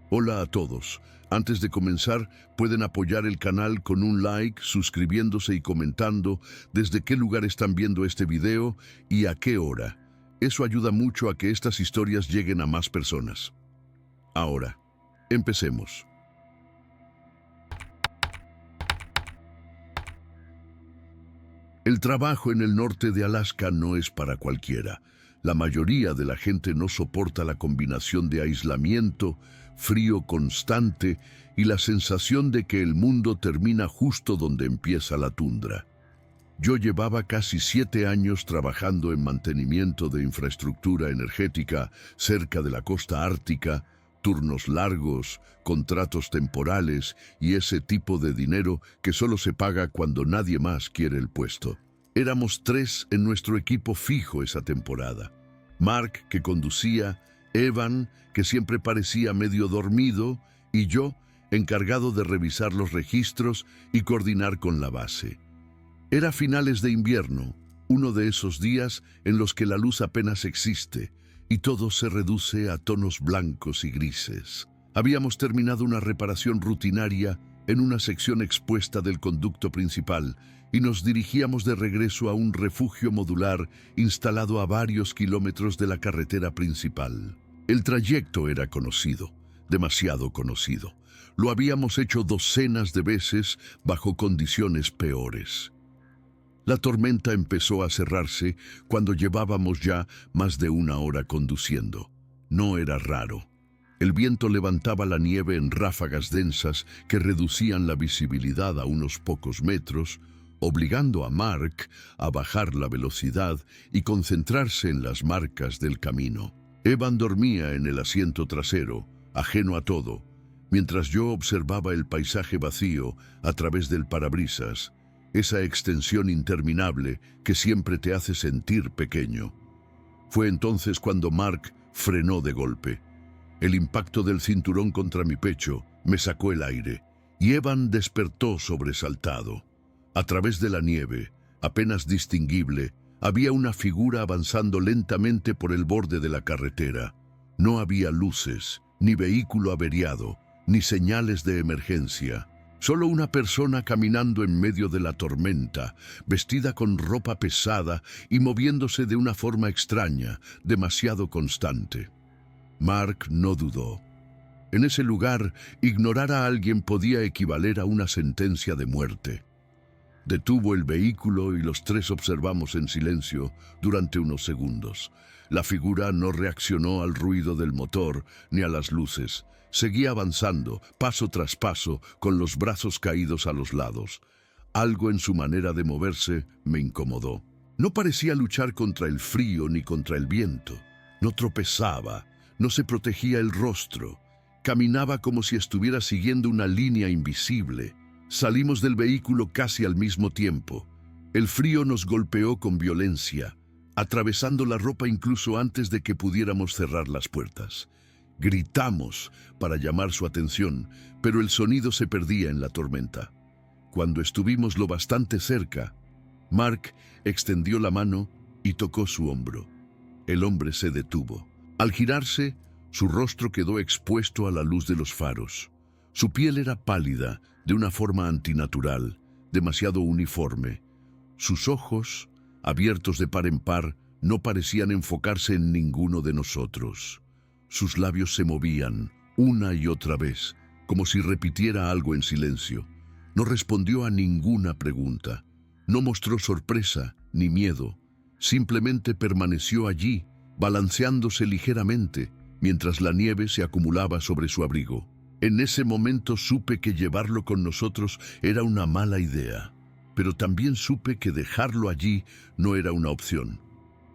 Hola a todos. Antes de comenzar, pueden apoyar el canal con un like, suscribiéndose y comentando desde qué lugar están viendo este video y a qué hora. Eso ayuda mucho a que estas historias lleguen a más personas. Ahora, empecemos. El trabajo en el norte de Alaska no es para cualquiera. La mayoría de la gente no soporta la combinación de aislamiento, frío constante y la sensación de que el mundo termina justo donde empieza la tundra. Yo llevaba casi 7 años trabajando en mantenimiento de infraestructura energética cerca de la costa ártica, turnos largos, contratos temporales y ese tipo de dinero que solo se paga cuando nadie más quiere el puesto. Éramos 3 en nuestro equipo fijo esa temporada. Mark, que conducía, Evan, que siempre parecía medio dormido, y yo, encargado de revisar los registros y coordinar con la base. Era finales de invierno, uno de esos días en los que la luz apenas existe y todo se reduce a tonos blancos y grises. Habíamos terminado una reparación rutinaria en una sección expuesta del conducto principal y nos dirigíamos de regreso a un refugio modular instalado a varios kilómetros de la carretera principal. El trayecto era conocido, demasiado conocido. Lo habíamos hecho docenas de veces bajo condiciones peores. La tormenta empezó a cerrarse cuando llevábamos ya más de 1 hora conduciendo. No era raro. El viento levantaba la nieve en ráfagas densas que reducían la visibilidad a unos pocos metros, obligando a Mark a bajar la velocidad y concentrarse en las marcas del camino. Evan dormía en el asiento trasero, ajeno a todo, mientras yo observaba el paisaje vacío a través del parabrisas, esa extensión interminable que siempre te hace sentir pequeño. Fue entonces cuando Mark frenó de golpe. El impacto del cinturón contra mi pecho me sacó el aire, y Evan despertó sobresaltado. A través de la nieve, apenas distinguible, había una figura avanzando lentamente por el borde de la carretera. No había luces, ni vehículo averiado, ni señales de emergencia. Solo una persona caminando en medio de la tormenta, vestida con ropa pesada y moviéndose de una forma extraña, demasiado constante. Mark no dudó. En ese lugar, ignorar a alguien podía equivaler a una sentencia de muerte. Detuvo el vehículo y los 3 observamos en silencio durante unos segundos. La figura no reaccionó al ruido del motor ni a las luces. Seguía avanzando, paso tras paso, con los brazos caídos a los lados. Algo en su manera de moverse me incomodó. No parecía luchar contra el frío ni contra el viento. No tropezaba, no se protegía el rostro. Caminaba como si estuviera siguiendo una línea invisible. Salimos del vehículo casi al mismo tiempo. El frío nos golpeó con violencia, atravesando la ropa incluso antes de que pudiéramos cerrar las puertas. Gritamos para llamar su atención, pero el sonido se perdía en la tormenta. Cuando estuvimos lo bastante cerca, Mark extendió la mano y tocó su hombro. El hombre se detuvo. Al girarse, su rostro quedó expuesto a la luz de los faros. Su piel era pálida, de una forma antinatural, demasiado uniforme. Sus ojos, abiertos de par en par, no parecían enfocarse en ninguno de nosotros. Sus labios se movían, una y otra vez, como si repitiera algo en silencio. No respondió a ninguna pregunta. No mostró sorpresa ni miedo. Simplemente permaneció allí, balanceándose ligeramente, mientras la nieve se acumulaba sobre su abrigo. En ese momento supe que llevarlo con nosotros era una mala idea, pero también supe que dejarlo allí no era una opción.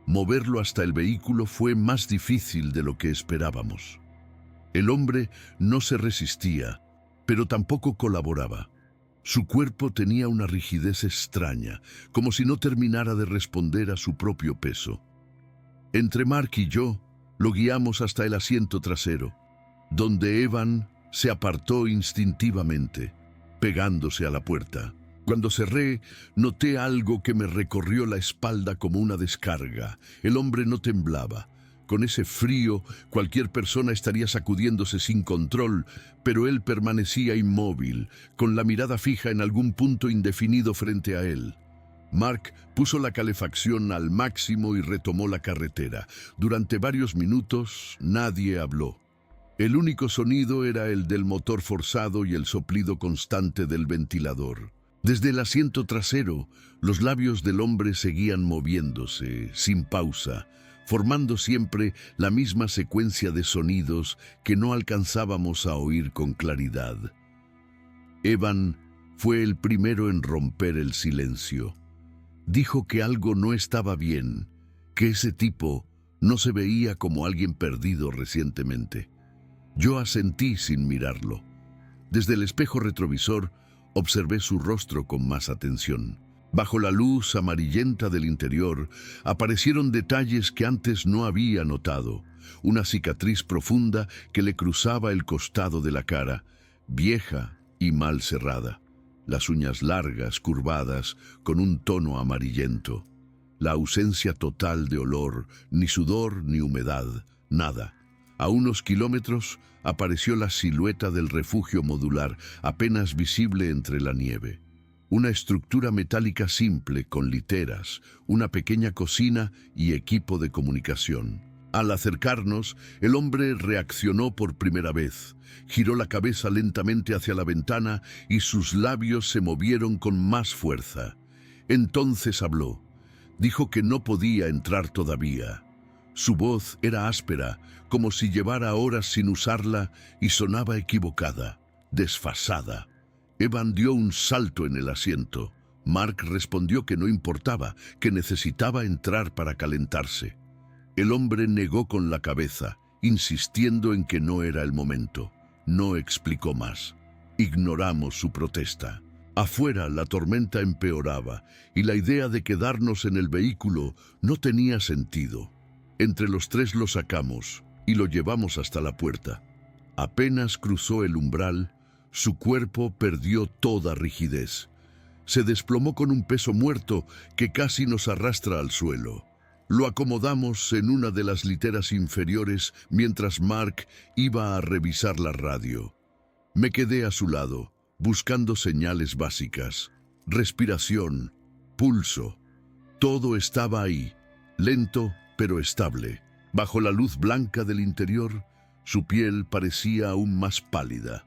Moverlo hasta el vehículo fue más difícil de lo que esperábamos. El hombre no se resistía, pero tampoco colaboraba. Su cuerpo tenía una rigidez extraña, como si no terminara de responder a su propio peso. Entre Mark y yo, lo guiamos hasta el asiento trasero, donde Evan se apartó instintivamente, pegándose a la puerta. Cuando cerré, noté algo que me recorrió la espalda como una descarga. El hombre no temblaba, Con ese frío, cualquier persona estaría sacudiéndose sin control, pero él permanecía inmóvil, con la mirada fija en algún punto indefinido frente a él. Mark puso la calefacción al máximo y retomó la carretera. Durante varios minutos nadie habló. El único sonido era el del motor forzado y el soplido constante del ventilador. Desde el asiento trasero, los labios del hombre seguían moviéndose, sin pausa, formando siempre la misma secuencia de sonidos que no alcanzábamos a oír con claridad. Evan fue el primero en romper el silencio. Dijo que algo no estaba bien, que ese tipo no se veía como alguien perdido recientemente. Yo asentí sin mirarlo. Desde el espejo retrovisor observé su rostro con más atención. Bajo la luz amarillenta del interior aparecieron detalles que antes no había notado. Una cicatriz profunda que le cruzaba el costado de la cara, vieja y mal cerrada. Las uñas largas, curvadas, con un tono amarillento. La ausencia total de olor, ni sudor ni humedad, nada. A unos kilómetros apareció la silueta del refugio modular, apenas visible entre la nieve. Una estructura metálica simple con literas, una pequeña cocina y equipo de comunicación. Al acercarnos, el hombre reaccionó por primera vez. Giró la cabeza lentamente hacia la ventana y sus labios se movieron con más fuerza. Entonces habló. Dijo que no podía entrar todavía. Su voz era áspera, como si llevara horas sin usarla, y sonaba equivocada, desfasada. Evan dio un salto en el asiento. Mark respondió que no importaba, que necesitaba entrar para calentarse. El hombre negó con la cabeza, insistiendo en que no era el momento. No explicó más. Ignoramos su protesta. Afuera la tormenta empeoraba y la idea de quedarnos en el vehículo no tenía sentido. Entre los tres lo sacamos y lo llevamos hasta la puerta. Apenas cruzó el umbral, su cuerpo perdió toda rigidez. Se desplomó con un peso muerto que casi nos arrastra al suelo. Lo acomodamos en una de las literas inferiores mientras Mark iba a revisar la radio. Me quedé a su lado, buscando señales básicas. Respiración, pulso. Todo estaba ahí, lento pero estable. Bajo la luz blanca del interior, su piel parecía aún más pálida.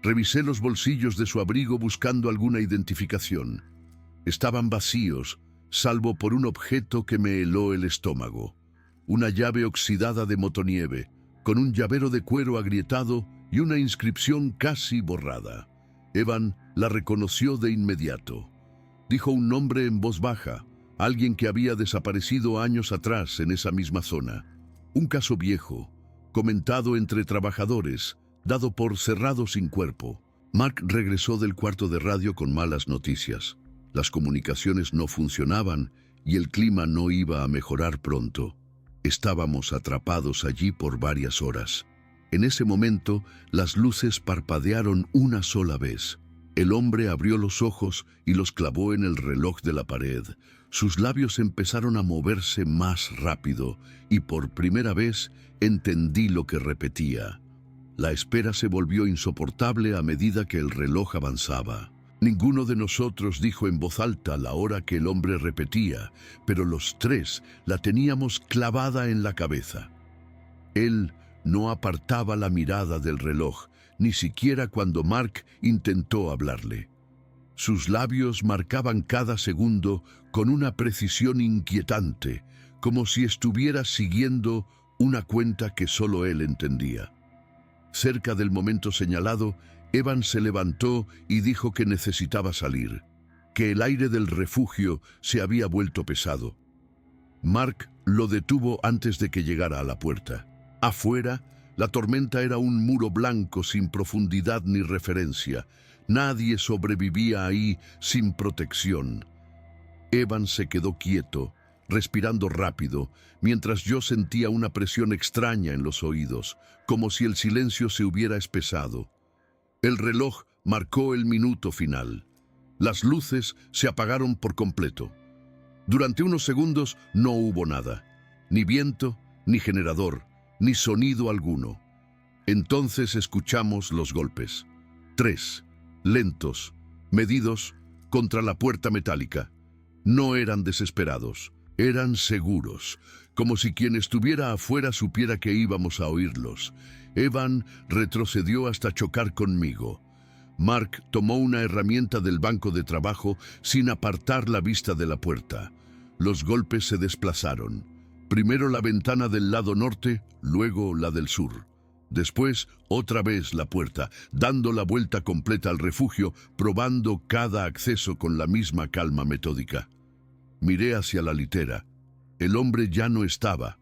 Revisé los bolsillos de su abrigo buscando alguna identificación. Estaban vacíos, salvo por un objeto que me heló el estómago. Una llave oxidada de motonieve, con un llavero de cuero agrietado y una inscripción casi borrada. Evan la reconoció de inmediato. Dijo un nombre en voz baja, alguien que había desaparecido años atrás en esa misma zona. Un caso viejo, comentado entre trabajadores, dado por cerrado sin cuerpo. Mark regresó del cuarto de radio con malas noticias. Las comunicaciones no funcionaban y el clima no iba a mejorar pronto. Estábamos atrapados allí por varias horas. En ese momento, las luces parpadearon una sola vez. El hombre abrió los ojos y los clavó en el reloj de la pared. Sus labios empezaron a moverse más rápido y por primera vez entendí lo que repetía. La espera se volvió insoportable a medida que el reloj avanzaba. Ninguno de nosotros dijo en voz alta la hora que el hombre repetía, pero los tres la teníamos clavada en la cabeza. Él no apartaba la mirada del reloj, ni siquiera cuando Mark intentó hablarle. Sus labios marcaban cada segundo con una precisión inquietante, como si estuviera siguiendo una cuenta que solo él entendía. Cerca del momento señalado, Evan se levantó y dijo que necesitaba salir, que el aire del refugio se había vuelto pesado. Mark lo detuvo antes de que llegara a la puerta. Afuera, la tormenta era un muro blanco sin profundidad ni referencia. Nadie sobrevivía ahí sin protección. Evan se quedó quieto, respirando rápido, mientras yo sentía una presión extraña en los oídos, como si el silencio se hubiera espesado. El reloj marcó el minuto final. Las luces se apagaron por completo. Durante unos segundos no hubo nada, ni viento, ni generador, ni sonido alguno. Entonces escuchamos los golpes. 3, lentos, medidos contra la puerta metálica. No eran desesperados, eran seguros, como si quien estuviera afuera supiera que íbamos a oírlos. Evan retrocedió hasta chocar conmigo. Mark tomó una herramienta del banco de trabajo sin apartar la vista de la puerta. Los golpes se desplazaron. Primero la ventana del lado norte, luego la del sur. Después, otra vez la puerta, dando la vuelta completa al refugio, probando cada acceso con la misma calma metódica. Miré hacia la litera. El hombre ya no estaba.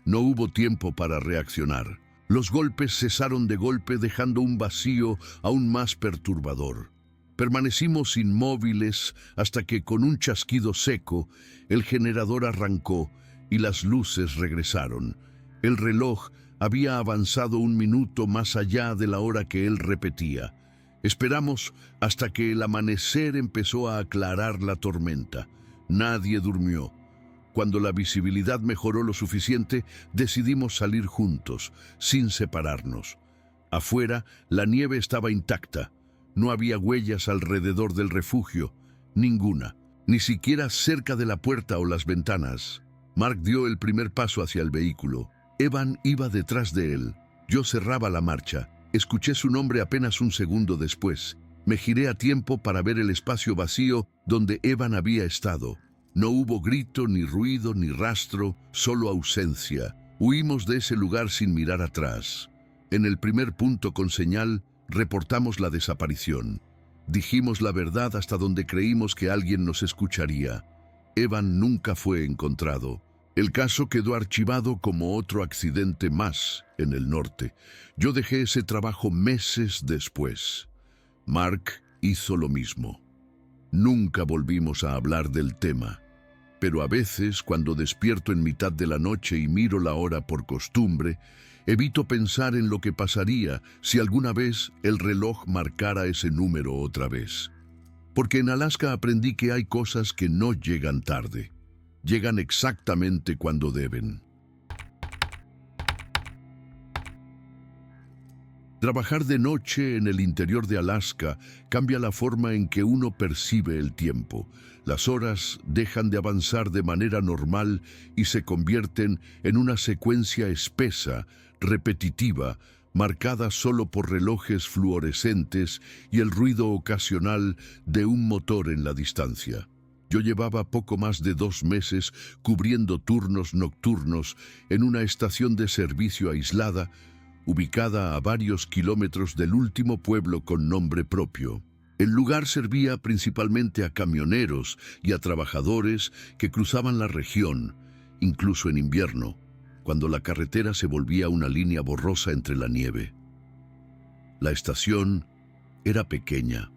No hubo tiempo para reaccionar. Los golpes cesaron de golpe, dejando un vacío aún más perturbador. Permanecimos inmóviles hasta que, con un chasquido seco, el generador arrancó y las luces regresaron. El reloj había avanzado 1 minuto más allá de la hora que él repetía. Esperamos hasta que el amanecer empezó a aclarar la tormenta. Nadie durmió. Cuando la visibilidad mejoró lo suficiente, decidimos salir juntos, sin separarnos. Afuera, la nieve estaba intacta. No había huellas alrededor del refugio, ninguna, ni siquiera cerca de la puerta o las ventanas. Mark dio el primer paso hacia el vehículo. Evan iba detrás de él. Yo cerraba la marcha. Escuché su nombre apenas 1 segundo después. Me giré a tiempo para ver el espacio vacío donde Evan había estado. No hubo grito, ni ruido, ni rastro, solo ausencia. Huimos de ese lugar sin mirar atrás. En el primer punto con señal, reportamos la desaparición. Dijimos la verdad hasta donde creímos que alguien nos escucharía. Evan nunca fue encontrado. El caso quedó archivado como otro accidente más en el norte. Yo dejé ese trabajo meses después. Mark hizo lo mismo. Nunca volvimos a hablar del tema. Pero a veces, cuando despierto en mitad de la noche y miro la hora por costumbre, evito pensar en lo que pasaría si alguna vez el reloj marcara ese número otra vez. Porque en Alaska aprendí que hay cosas que no llegan tarde. Llegan exactamente cuando deben. Trabajar de noche en el interior de Alaska cambia la forma en que uno percibe el tiempo. Las horas dejan de avanzar de manera normal y se convierten en una secuencia espesa, repetitiva, marcada solo por relojes fluorescentes y el ruido ocasional de un motor en la distancia. Yo llevaba poco más de 2 meses cubriendo turnos nocturnos en una estación de servicio aislada, ubicada a varios kilómetros del último pueblo con nombre propio. El lugar servía principalmente a camioneros y a trabajadores que cruzaban la región, incluso en invierno, cuando la carretera se volvía una línea borrosa entre la nieve. La estación era pequeña,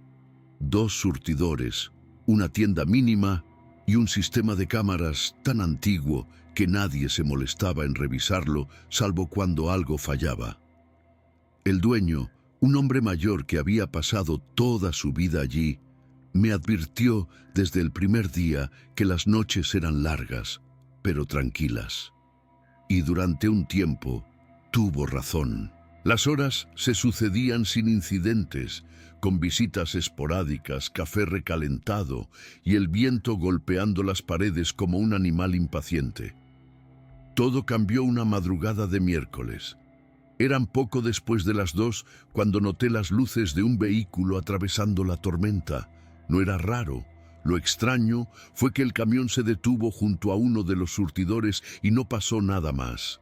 2 surtidores, una tienda mínima y un sistema de cámaras tan antiguo que nadie se molestaba en revisarlo, salvo cuando algo fallaba. El dueño, un hombre mayor que había pasado toda su vida allí, me advirtió desde el primer día que las noches eran largas, pero tranquilas. Y durante un tiempo tuvo razón. Las horas se sucedían sin incidentes, con visitas esporádicas, café recalentado y el viento golpeando las paredes como un animal impaciente. Todo cambió una madrugada de miércoles. Eran poco después de las 2 cuando noté las luces de un vehículo atravesando la tormenta. No era raro. Lo extraño fue que el camión se detuvo junto a uno de los surtidores y no pasó nada más.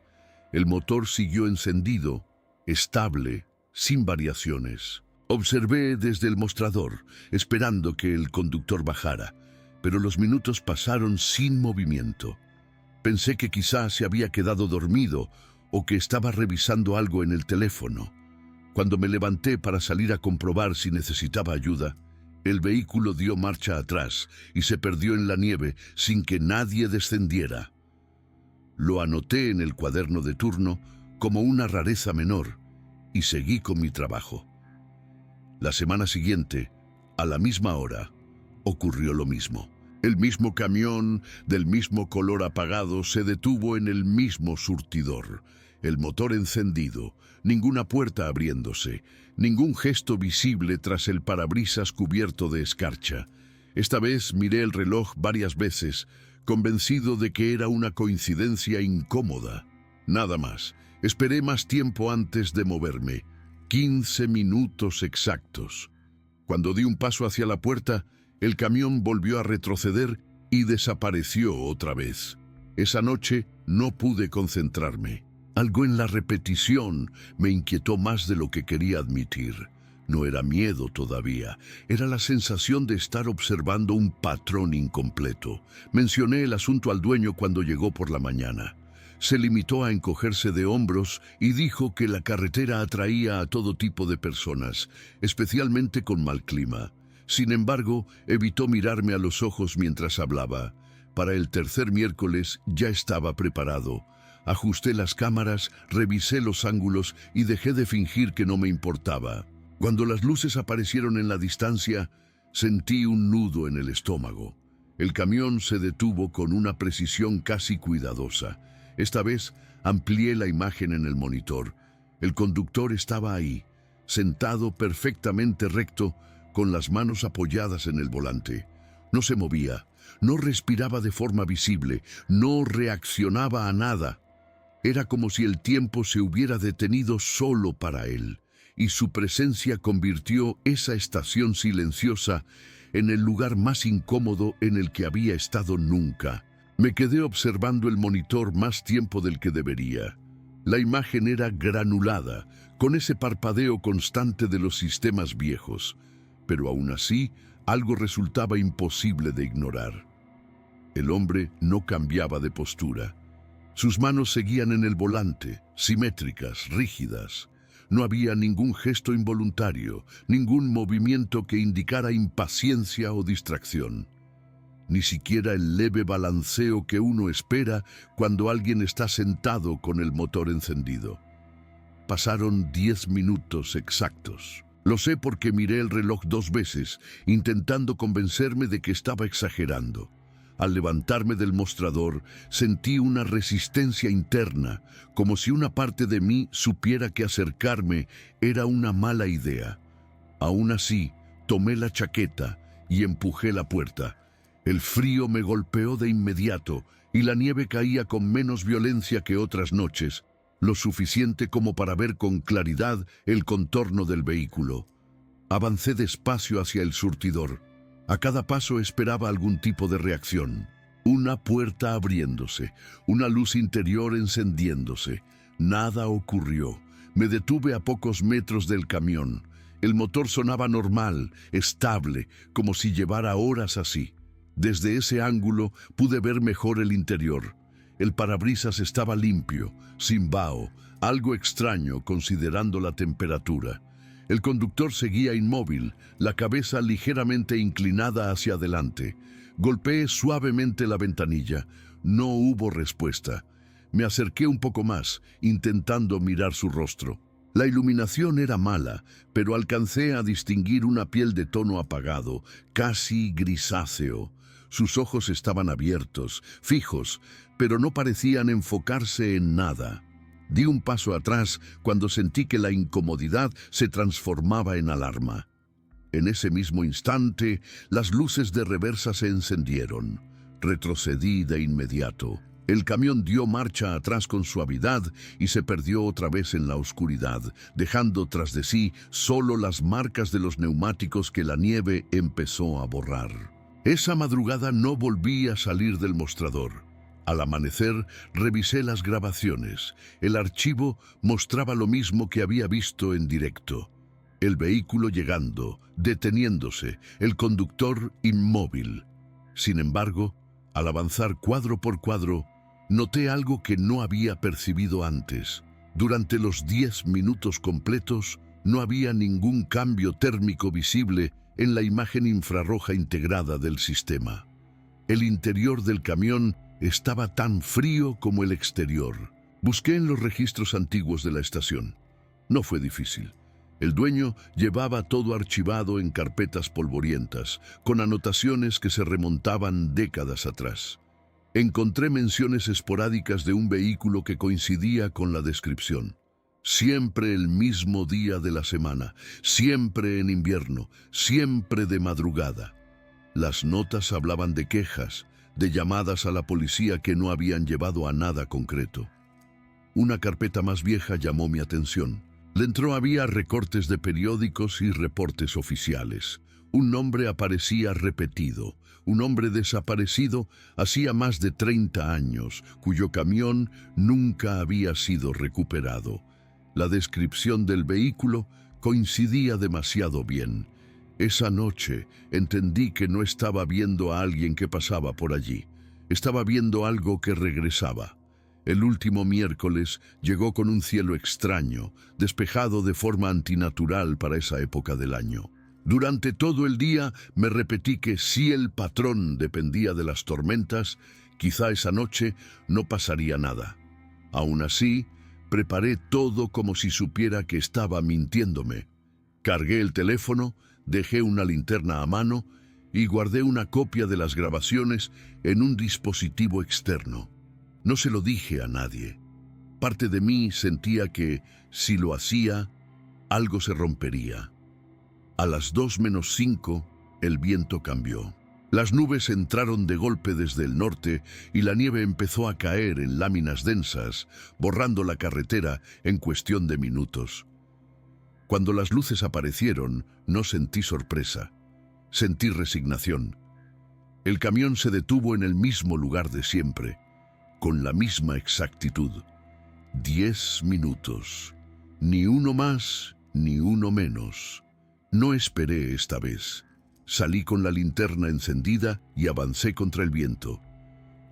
El motor siguió encendido, estable, sin variaciones. Observé desde el mostrador, esperando que el conductor bajara, pero los minutos pasaron sin movimiento. Pensé que quizás se había quedado dormido o que estaba revisando algo en el teléfono. Cuando me levanté para salir a comprobar si necesitaba ayuda, el vehículo dio marcha atrás y se perdió en la nieve sin que nadie descendiera. Lo anoté en el cuaderno de turno como una rareza menor y seguí con mi trabajo. La semana siguiente, a la misma hora, ocurrió lo mismo. El mismo camión, del mismo color apagado, se detuvo en el mismo surtidor. El motor encendido, ninguna puerta abriéndose, ningún gesto visible tras el parabrisas cubierto de escarcha. Esta vez miré el reloj varias veces, convencido de que era una coincidencia incómoda. Nada más. Esperé más tiempo antes de moverme. 15 minutos exactos. Cuando di un paso hacia la puerta, el camión volvió a retroceder y desapareció otra vez. Esa noche no pude concentrarme. Algo en la repetición me inquietó más de lo que quería admitir. No era miedo todavía, era la sensación de estar observando un patrón incompleto. Mencioné el asunto al dueño cuando llegó por la mañana. Se limitó a encogerse de hombros y dijo que la carretera atraía a todo tipo de personas, especialmente con mal clima. Sin embargo, evitó mirarme a los ojos mientras hablaba. Para el tercer miércoles ya estaba preparado. Ajusté las cámaras, revisé los ángulos y dejé de fingir que no me importaba. Cuando las luces aparecieron en la distancia, sentí un nudo en el estómago. El camión se detuvo con una precisión casi cuidadosa. Esta vez amplié la imagen en el monitor. El conductor estaba ahí, sentado perfectamente recto, con las manos apoyadas en el volante. No se movía, no respiraba de forma visible, no reaccionaba a nada. Era como si el tiempo se hubiera detenido solo para él, y su presencia convirtió esa estación silenciosa en el lugar más incómodo en el que había estado nunca. Me quedé observando el monitor más tiempo del que debería. La imagen era granulada, con ese parpadeo constante de los sistemas viejos, pero aún así algo resultaba imposible de ignorar. El hombre no cambiaba de postura. Sus manos seguían en el volante, simétricas, rígidas. No había ningún gesto involuntario, ningún movimiento que indicara impaciencia o distracción. Ni siquiera el leve balanceo que uno espera cuando alguien está sentado con el motor encendido. Pasaron 10 minutos exactos. Lo sé porque miré el reloj 2 veces, intentando convencerme de que estaba exagerando. Al levantarme del mostrador, sentí una resistencia interna, como si una parte de mí supiera que acercarme era una mala idea. Aún así, tomé la chaqueta y empujé la puerta. El frío me golpeó de inmediato y la nieve caía con menos violencia que otras noches, lo suficiente como para ver con claridad el contorno del vehículo. Avancé despacio hacia el surtidor. A cada paso esperaba algún tipo de reacción. Una puerta abriéndose, una luz interior encendiéndose. Nada ocurrió. Me detuve a pocos metros del camión. El motor sonaba normal, estable, como si llevara horas así. Desde ese ángulo pude ver mejor el interior. El parabrisas estaba limpio, sin vaho, algo extraño considerando la temperatura. El conductor seguía inmóvil, la cabeza ligeramente inclinada hacia adelante. Golpeé suavemente la ventanilla. No hubo respuesta. Me acerqué un poco más, intentando mirar su rostro. La iluminación era mala, pero alcancé a distinguir una piel de tono apagado, casi grisáceo. Sus ojos estaban abiertos, fijos, pero no parecían enfocarse en nada. Di un paso atrás cuando sentí que la incomodidad se transformaba en alarma. En ese mismo instante, las luces de reversa se encendieron. Retrocedí de inmediato. El camión dio marcha atrás con suavidad y se perdió otra vez en la oscuridad, dejando tras de sí solo las marcas de los neumáticos que la nieve empezó a borrar. Esa madrugada no volví a salir del mostrador. Al amanecer, revisé las grabaciones. El archivo mostraba lo mismo que había visto en directo. El vehículo llegando, deteniéndose, el conductor inmóvil. Sin embargo, al avanzar cuadro por cuadro, noté algo que no había percibido antes. Durante los 10 minutos completos, no había ningún cambio térmico visible en la imagen infrarroja integrada del sistema. El interior del camión estaba tan frío como el exterior. Busqué en los registros antiguos de la estación. No fue difícil. El dueño llevaba todo archivado en carpetas polvorientas, con anotaciones que se remontaban décadas atrás. Encontré menciones esporádicas de un vehículo que coincidía con la descripción. Siempre el mismo día de la semana, siempre en invierno, siempre de madrugada. Las notas hablaban de quejas, de llamadas a la policía que no habían llevado a nada concreto. Una carpeta más vieja llamó mi atención. Dentro había recortes de periódicos y reportes oficiales. Un nombre aparecía repetido, un hombre desaparecido hacía más de 30 años, cuyo camión nunca había sido recuperado. La descripción del vehículo coincidía demasiado bien. Esa noche entendí que no estaba viendo a alguien que pasaba por allí. Estaba viendo algo que regresaba. El último miércoles llegó con un cielo extraño, despejado de forma antinatural para esa época del año. Durante todo el día me repetí que si el patrón dependía de las tormentas, quizá esa noche no pasaría nada. Aún así, preparé todo como si supiera que estaba mintiéndome. Cargué el teléfono, dejé una linterna a mano y guardé una copia de las grabaciones en un dispositivo externo. No se lo dije a nadie. Parte de mí sentía que, si lo hacía, algo se rompería. A las 2:05, el viento cambió. Las nubes entraron de golpe desde el norte y la nieve empezó a caer en láminas densas, borrando la carretera en cuestión de minutos. Cuando las luces aparecieron, no sentí sorpresa. Sentí resignación. El camión se detuvo en el mismo lugar de siempre, con la misma exactitud. 10 minutos. Ni uno más, ni uno menos. No esperé esta vez. Salí con la linterna encendida y avancé contra el viento.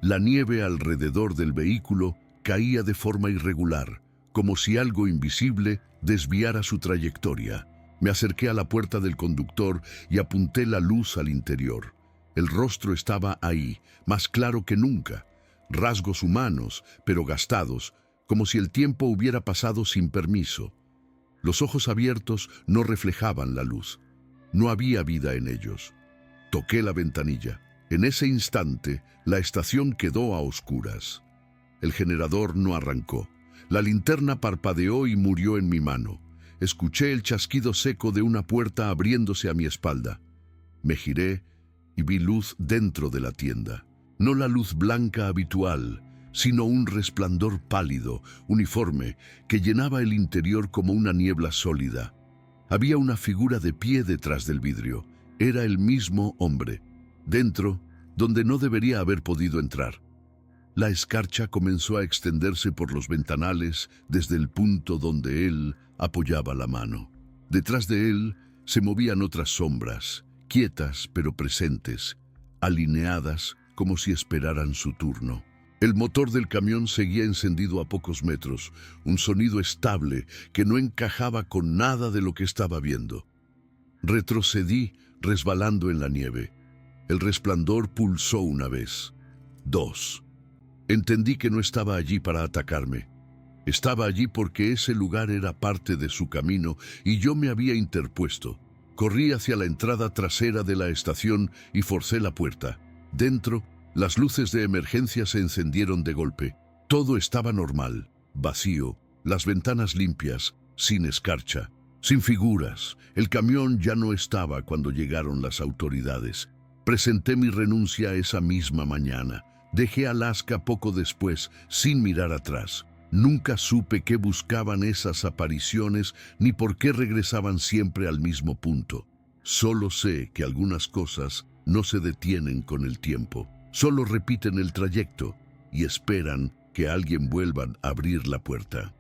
La nieve alrededor del vehículo caía de forma irregular, como si algo invisible desviara su trayectoria. Me acerqué a la puerta del conductor y apunté la luz al interior. El rostro estaba ahí, más claro que nunca. Rasgos humanos, pero gastados, como si el tiempo hubiera pasado sin permiso. Los ojos abiertos no reflejaban la luz. No había vida en ellos. Toqué la ventanilla. En ese instante, la estación quedó a oscuras. El generador no arrancó. La linterna parpadeó y murió en mi mano. Escuché el chasquido seco de una puerta abriéndose a mi espalda. Me giré y vi luz dentro de la tienda. No la luz blanca habitual, sino un resplandor pálido, uniforme, que llenaba el interior como una niebla sólida. Había una figura de pie detrás del vidrio. Era el mismo hombre, dentro, donde no debería haber podido entrar. La escarcha comenzó a extenderse por los ventanales desde el punto donde él apoyaba la mano. Detrás de él se movían otras sombras, quietas pero presentes, alineadas como si esperaran su turno. El motor del camión seguía encendido a pocos metros, un sonido estable que no encajaba con nada de lo que estaba viendo. Retrocedí, resbalando en la nieve. El resplandor pulsó una vez, 2. Entendí que no estaba allí para atacarme. Estaba allí porque ese lugar era parte de su camino y yo me había interpuesto. Corrí hacia la entrada trasera de la estación y forcé la puerta. Dentro, las luces de emergencia se encendieron de golpe. Todo estaba normal, vacío, las ventanas limpias, sin escarcha, sin figuras. El camión ya no estaba cuando llegaron las autoridades. Presenté mi renuncia esa misma mañana. Dejé Alaska poco después, sin mirar atrás. Nunca supe qué buscaban esas apariciones ni por qué regresaban siempre al mismo punto. Solo sé que algunas cosas no se detienen con el tiempo. Solo repiten el trayecto y esperan que alguien vuelva a abrir la puerta.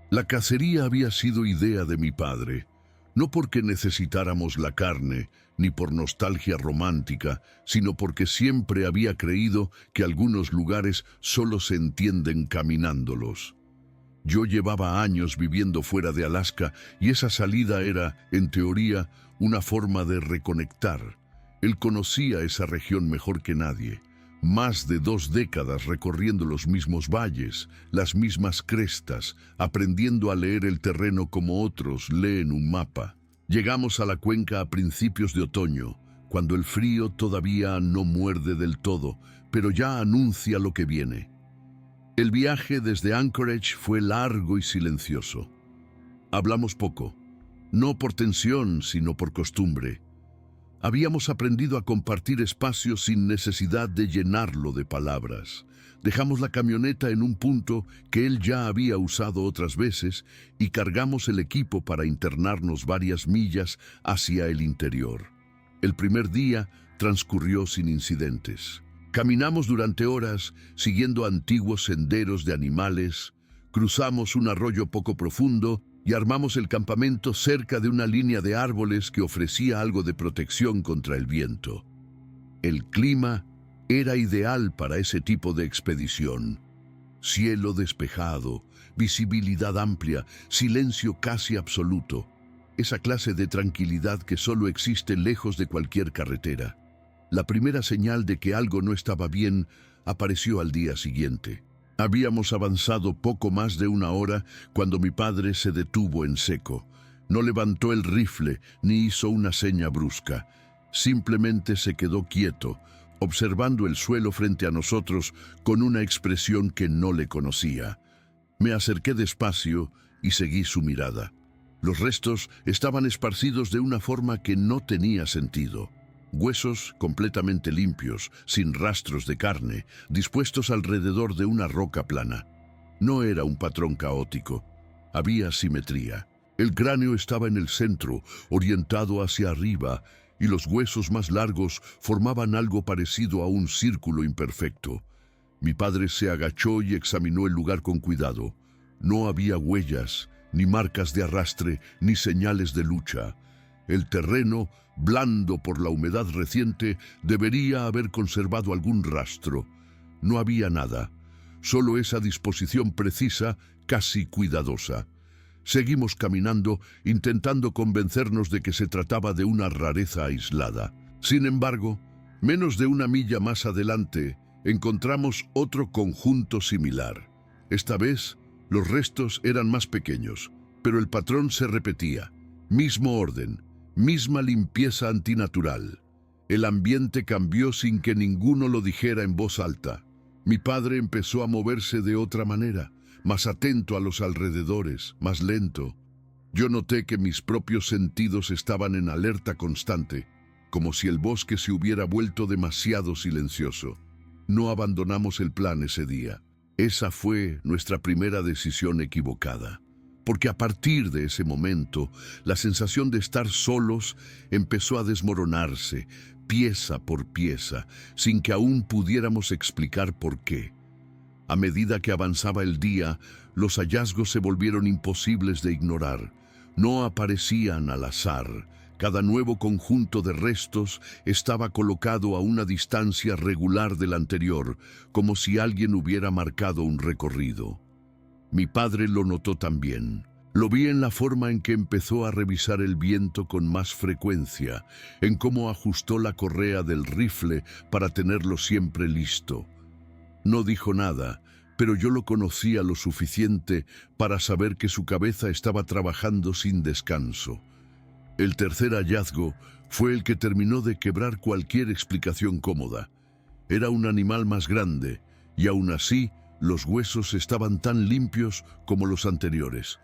La cacería había sido idea de mi padre, no porque necesitáramos la carne, ni por nostalgia romántica, sino porque siempre había creído que algunos lugares solo se entienden caminándolos. Yo llevaba años viviendo fuera de Alaska y esa salida era, en teoría, una forma de reconectar. Él conocía esa región mejor que nadie. Más de 2 décadas recorriendo los mismos valles, las mismas crestas, aprendiendo a leer el terreno como otros leen un mapa. Llegamos a la cuenca a principios de otoño, cuando el frío todavía no muerde del todo, pero ya anuncia lo que viene. El viaje desde Anchorage fue largo y silencioso. Hablamos poco, no por tensión, sino por costumbre. Habíamos aprendido a compartir espacio sin necesidad de llenarlo de palabras. Dejamos la camioneta en un punto que él ya había usado otras veces y cargamos el equipo para internarnos varias millas hacia el interior. El primer día transcurrió sin incidentes. Caminamos durante horas, siguiendo antiguos senderos de animales, cruzamos un arroyo poco profundo y armamos el campamento cerca de una línea de árboles que ofrecía algo de protección contra el viento. El clima era ideal para ese tipo de expedición. Cielo despejado, visibilidad amplia, silencio casi absoluto. Esa clase de tranquilidad que solo existe lejos de cualquier carretera. La primera señal de que algo no estaba bien apareció al día siguiente. Habíamos avanzado poco más de 1 hora cuando mi padre se detuvo en seco. No levantó el rifle ni hizo una seña brusca. Simplemente se quedó quieto, observando el suelo frente a nosotros con una expresión que no le conocía. Me acerqué despacio y seguí su mirada. Los restos estaban esparcidos de una forma que no tenía sentido. Huesos completamente limpios, sin rastros de carne, dispuestos alrededor de una roca plana. No era un patrón caótico. Había simetría. El cráneo estaba en el centro, orientado hacia arriba, y los huesos más largos formaban algo parecido a un círculo imperfecto. Mi padre se agachó y examinó el lugar con cuidado. No había huellas, ni marcas de arrastre, ni señales de lucha. El terreno, blando por la humedad reciente, debería haber conservado algún rastro. No había nada, solo esa disposición precisa, casi cuidadosa. Seguimos caminando, intentando convencernos de que se trataba de una rareza aislada. Sin embargo, menos de 1 milla más adelante, encontramos otro conjunto similar. Esta vez, los restos eran más pequeños, pero el patrón se repetía. Mismo orden, misma limpieza antinatural. El ambiente cambió sin que ninguno lo dijera en voz alta. Mi padre empezó a moverse de otra manera, más atento a los alrededores, más lento. Yo noté que mis propios sentidos estaban en alerta constante, como si el bosque se hubiera vuelto demasiado silencioso. No abandonamos el plan ese día. Esa fue nuestra primera decisión equivocada. Porque a partir de ese momento, la sensación de estar solos empezó a desmoronarse, pieza por pieza, sin que aún pudiéramos explicar por qué. A medida que avanzaba el día, los hallazgos se volvieron imposibles de ignorar. No aparecían al azar. Cada nuevo conjunto de restos estaba colocado a una distancia regular del anterior, como si alguien hubiera marcado un recorrido. Mi padre lo notó también. Lo vi en la forma en que empezó a revisar el viento con más frecuencia, en cómo ajustó la correa del rifle para tenerlo siempre listo. No dijo nada, pero yo lo conocía lo suficiente para saber que su cabeza estaba trabajando sin descanso. El tercer hallazgo fue el que terminó de quebrar cualquier explicación cómoda. Era un animal más grande, y aún así, los huesos estaban tan limpios como los anteriores.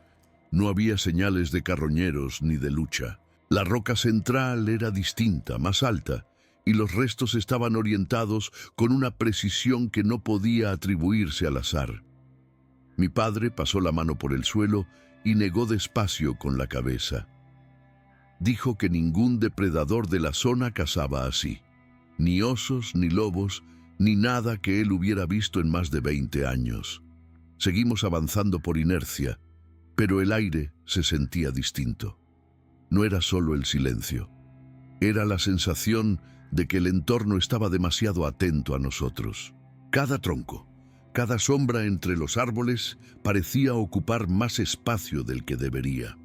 No había señales de carroñeros ni de lucha. La roca central era distinta, más alta, y los restos estaban orientados con una precisión que no podía atribuirse al azar. Mi padre pasó la mano por el suelo y negó despacio con la cabeza. Dijo que ningún depredador de la zona cazaba así. Ni osos, ni lobos, ni nada que él hubiera visto en más de 20 años. Seguimos avanzando por inercia, pero el aire se sentía distinto. No era solo el silencio. Era la sensación de que el entorno estaba demasiado atento a nosotros. Cada tronco, cada sombra entre los árboles parecía ocupar más espacio del que debería.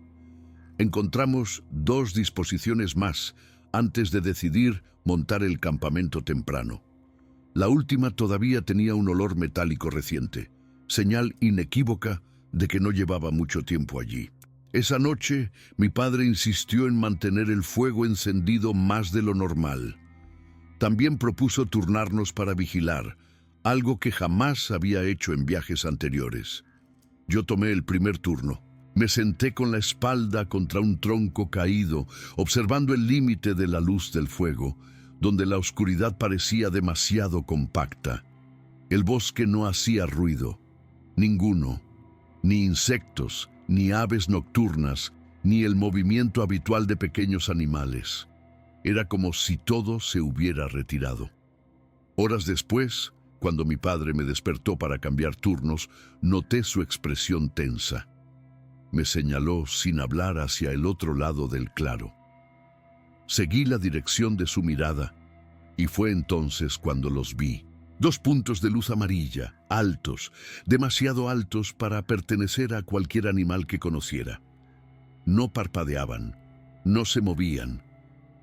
Encontramos 2 disposiciones más antes de decidir montar el campamento temprano. La última todavía tenía un olor metálico reciente, señal inequívoca de que no llevaba mucho tiempo allí. Esa noche, mi padre insistió en mantener el fuego encendido más de lo normal. También propuso turnarnos para vigilar, algo que jamás había hecho en viajes anteriores. Yo tomé el primer turno. Me senté con la espalda contra un tronco caído, observando el límite de la luz del fuego, donde la oscuridad parecía demasiado compacta. El bosque no hacía ruido, ninguno, ni insectos, ni aves nocturnas, ni el movimiento habitual de pequeños animales. Era como si todo se hubiera retirado. Horas después, cuando mi padre me despertó para cambiar turnos, noté su expresión tensa. Me señaló sin hablar hacia el otro lado del claro. Seguí la dirección de su mirada y fue entonces cuando los vi. 2 puntos de luz amarilla, altos, demasiado altos para pertenecer a cualquier animal que conociera. No parpadeaban, no se movían,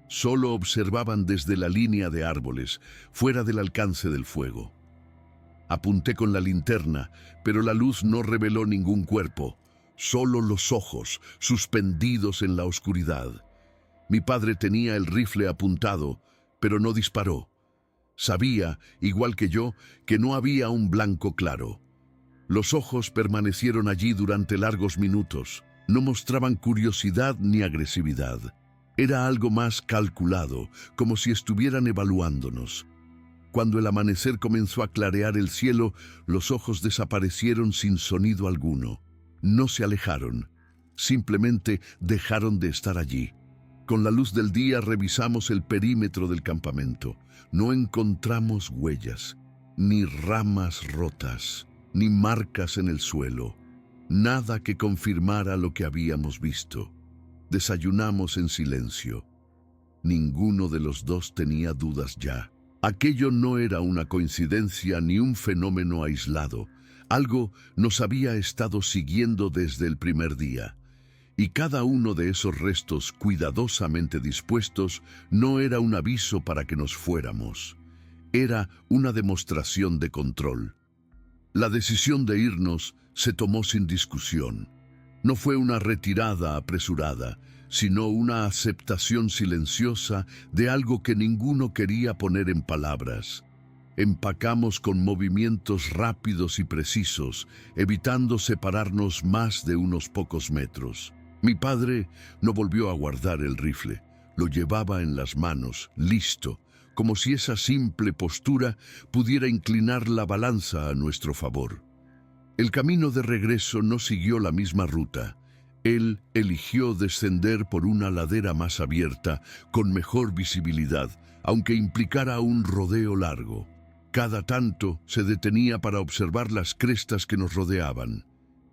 solo observaban desde la línea de árboles, fuera del alcance del fuego. Apunté con la linterna, pero la luz no reveló ningún cuerpo, solo los ojos, suspendidos en la oscuridad. Mi padre tenía el rifle apuntado, pero no disparó. Sabía, igual que yo, que no había un blanco claro. Los ojos permanecieron allí durante largos minutos. No mostraban curiosidad ni agresividad. Era algo más calculado, como si estuvieran evaluándonos. Cuando el amanecer comenzó a clarear el cielo, los ojos desaparecieron sin sonido alguno. No se alejaron, simplemente dejaron de estar allí. Con la luz del día revisamos el perímetro del campamento. No encontramos huellas, ni ramas rotas, ni marcas en el suelo. Nada que confirmara lo que habíamos visto. Desayunamos en silencio. Ninguno de los dos tenía dudas ya. Aquello no era una coincidencia ni un fenómeno aislado. Algo nos había estado siguiendo desde el primer día. Y cada uno de esos restos cuidadosamente dispuestos no era un aviso para que nos fuéramos. Era una demostración de control. La decisión de irnos se tomó sin discusión. No fue una retirada apresurada, sino una aceptación silenciosa de algo que ninguno quería poner en palabras. Empacamos con movimientos rápidos y precisos, evitando separarnos más de unos pocos metros. Mi padre no volvió a guardar el rifle. Lo llevaba en las manos, listo, como si esa simple postura pudiera inclinar la balanza a nuestro favor. El camino de regreso no siguió la misma ruta. Él eligió descender por una ladera más abierta, con mejor visibilidad, aunque implicara un rodeo largo. Cada tanto se detenía para observar las crestas que nos rodeaban.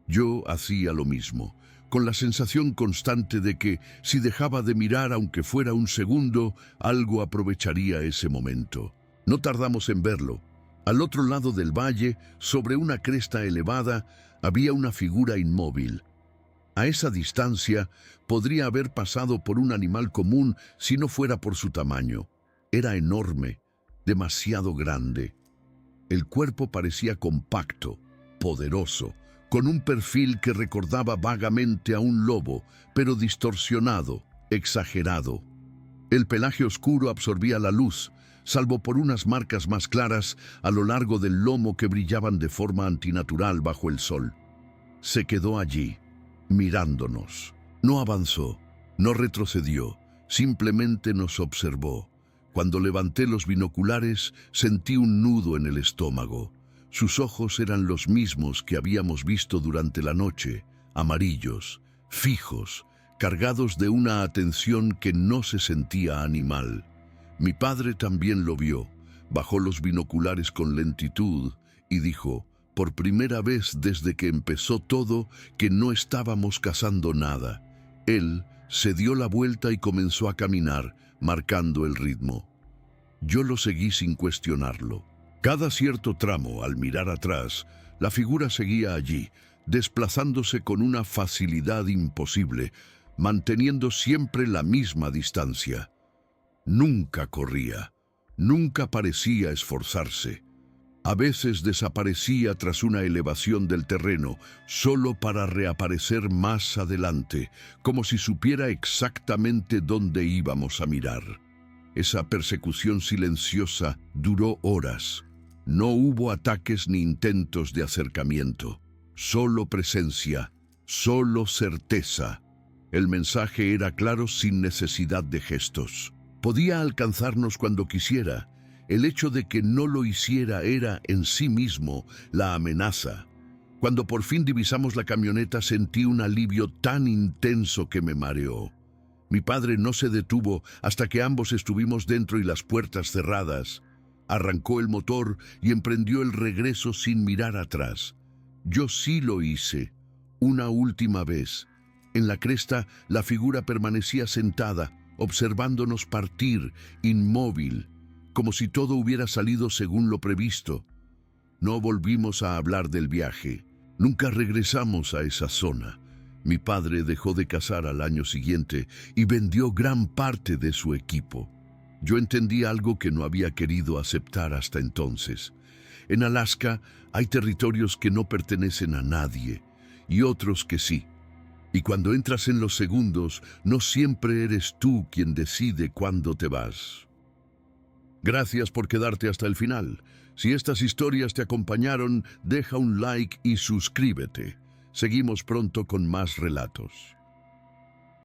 Yo hacía lo mismo, con la sensación constante de que, si dejaba de mirar aunque fuera un segundo, algo aprovecharía ese momento. No tardamos en verlo. Al otro lado del valle, sobre una cresta elevada, había una figura inmóvil. A esa distancia, podría haber pasado por un animal común si no fuera por su tamaño. Era enorme, demasiado grande. El cuerpo parecía compacto, poderoso, con un perfil que recordaba vagamente a un lobo, pero distorsionado, exagerado. El pelaje oscuro absorbía la luz, salvo por unas marcas más claras a lo largo del lomo que brillaban de forma antinatural bajo el sol. Se quedó allí, mirándonos. No avanzó, no retrocedió, simplemente nos observó. Cuando levanté los binoculares, sentí un nudo en el estómago. Sus ojos eran los mismos que habíamos visto durante la noche, amarillos, fijos, cargados de una atención que no se sentía animal. Mi padre también lo vio, bajó los binoculares con lentitud y dijo, por primera vez desde que empezó todo, que no estábamos cazando nada. Él se dio la vuelta y comenzó a caminar, marcando el ritmo. Yo lo seguí sin cuestionarlo. Cada cierto tramo, al mirar atrás, la figura seguía allí, desplazándose con una facilidad imposible, manteniendo siempre la misma distancia. Nunca corría, Nunca parecía esforzarse. A veces desaparecía tras una elevación del terreno, solo para reaparecer más adelante, como si supiera exactamente dónde íbamos a mirar. Esa persecución silenciosa duró horas. No hubo ataques ni intentos de acercamiento. Solo presencia, solo certeza. El mensaje era claro sin necesidad de gestos. Podía alcanzarnos cuando quisiera. El hecho de que no lo hiciera era en sí mismo la amenaza. Cuando por fin divisamos la camioneta sentí un alivio tan intenso que me mareó. Mi padre no se detuvo hasta que ambos estuvimos dentro y las puertas cerradas. Arrancó el motor y emprendió el regreso sin mirar atrás. Yo sí lo hice, una última vez. En la cresta la figura permanecía sentada, observándonos partir, inmóvil, como si todo hubiera salido según lo previsto. No volvimos a hablar del viaje. Nunca regresamos a esa zona. Mi padre dejó de cazar al año siguiente y vendió gran parte de su equipo. Yo entendí algo que no había querido aceptar hasta entonces. En Alaska hay territorios que no pertenecen a nadie y otros que sí. Y cuando entras en los segundos, no siempre eres tú quien decide cuándo te vas. Gracias por quedarte hasta el final. Si estas historias te acompañaron, deja un like y suscríbete. Seguimos pronto con más relatos.